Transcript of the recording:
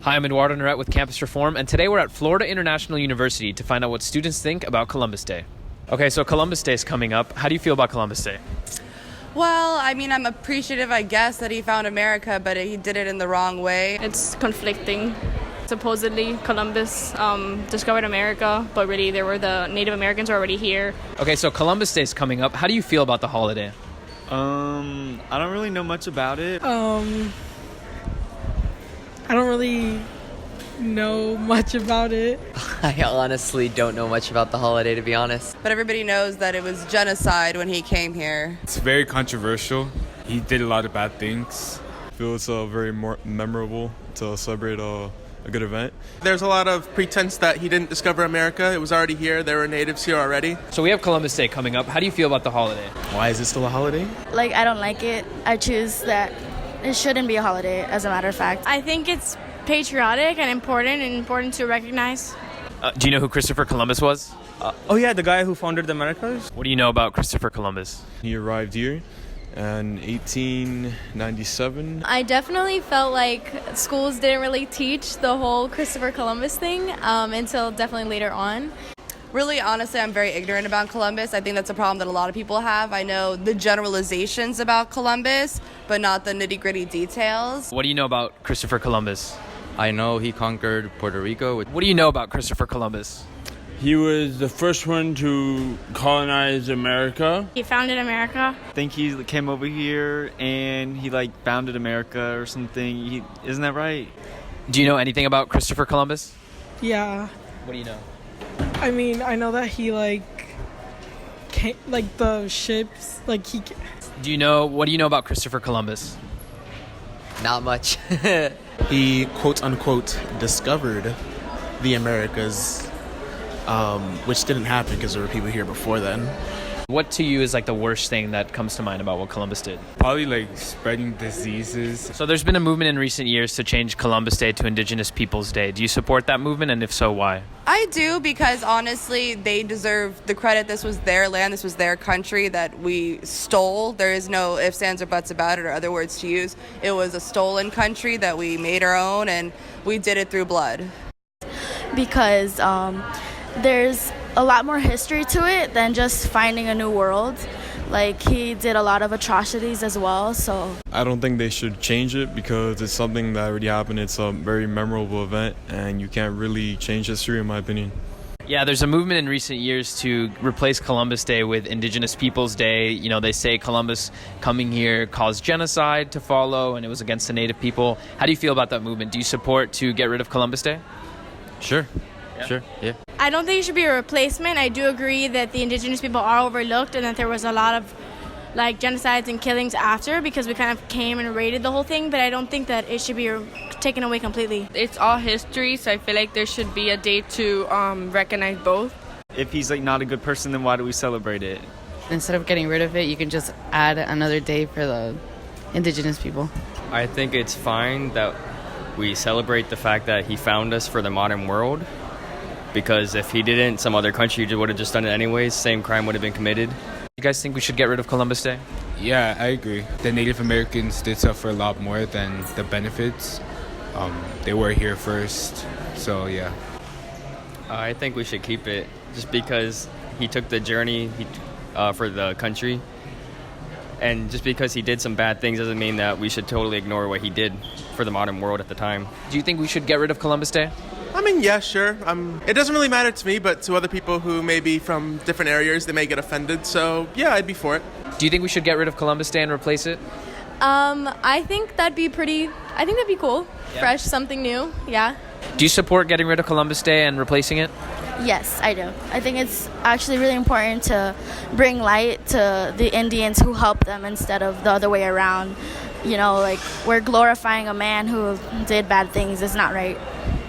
Hi, I'm Eduardo Neret with Campus Reform, and today we're at Florida International University to find out what students think about Columbus Day. Okay, so Columbus Day is coming up. How do you feel about Columbus Day? Well, I'm appreciative, I guess, that he found America, but he did it in the wrong way. It's conflicting. Supposedly, Columbus discovered America, but really the Native Americans are already here. Okay, so Columbus Day is coming up. How do you feel about the holiday? I don't really know much about it. I don't really know much about it. I honestly don't know much about the holiday, to be honest. But everybody knows that it was genocide when he came here. It's very controversial. He did a lot of bad things. I feel it's very memorable to celebrate a good event. There's a lot of pretense that he didn't discover America. It was already here. There were natives here already. So we have Columbus Day coming up. How do you feel about the holiday? Why is it still a holiday? I don't like it. I choose that it shouldn't be a holiday, as a matter of fact. I think it's patriotic and important to recognize. Do you know who Christopher Columbus was? The guy who founded the Americas. What do you know about Christopher Columbus? He arrived here in 1897. I definitely felt like schools didn't really teach the whole Christopher Columbus thing until definitely later on. Really, honestly, I'm very ignorant about Columbus. I think that's a problem that a lot of people have. I know the generalizations about Columbus, but not the nitty-gritty details. What do you know about Christopher Columbus? I know he conquered Puerto Rico. What do you know about Christopher Columbus? He was the first one to colonize America. He founded America. I think he came over here and he founded America or something. Isn't that right? Do you know anything about Christopher Columbus? Yeah. What do you know? I mean, I know that he came, the ships, what do you know about Christopher Columbus? Not much. He, quote unquote, discovered the Americas, which didn't happen because there were people here before then. What to you is the worst thing that comes to mind about what Columbus did? Probably spreading diseases. So there's been a movement in recent years to change Columbus Day to Indigenous Peoples Day. Do you support that movement, and if so, why? I do, because honestly, they deserve the credit. This was their land, this was their country that we stole. There is no ifs, ands, or buts about it, or other words to use. It was a stolen country that we made our own, and we did it through blood. Because there's a lot more history to it than just finding a new world. He did a lot of atrocities as well, so. I don't think they should change it because it's something that already happened. It's a very memorable event, and you can't really change history, in my opinion. Yeah, there's a movement in recent years to replace Columbus Day with Indigenous Peoples Day. You know, they say Columbus coming here caused genocide to follow, and it was against the Native people. How do you feel about that movement? Do you support to get rid of Columbus Day? Sure. Yeah. Sure, yeah. I don't think it should be a replacement. I do agree that the indigenous people are overlooked and that there was a lot of genocides and killings after, because we kind of came and raided the whole thing, but I don't think that it should be taken away completely. It's all history, so I feel like there should be a day to recognize both. If he's not a good person, then why do we celebrate it? Instead of getting rid of it, you can just add another day for the indigenous people. I think it's fine that we celebrate the fact that he found us for the modern world, because if he didn't, some other country would have just done it anyways. Same crime would have been committed. You guys think we should get rid of Columbus Day? Yeah, I agree. The Native Americans did suffer a lot more than the benefits. They were here first, so yeah. I think we should keep it, just because he took the journey for the country. And just because he did some bad things doesn't mean that we should totally ignore what he did for the modern world at the time. Do you think we should get rid of Columbus Day? Yeah, sure. It doesn't really matter to me, but to other people who may be from different areas, they may get offended. So, yeah, I'd be for it. Do you think we should get rid of Columbus Day and replace it? I think that'd be cool. Yeah. Fresh, something new, yeah. Do you support getting rid of Columbus Day and replacing it? Yes, I do. I think it's actually really important to bring light to the Indians who helped them instead of the other way around. We're glorifying a man who did bad things. It's not right.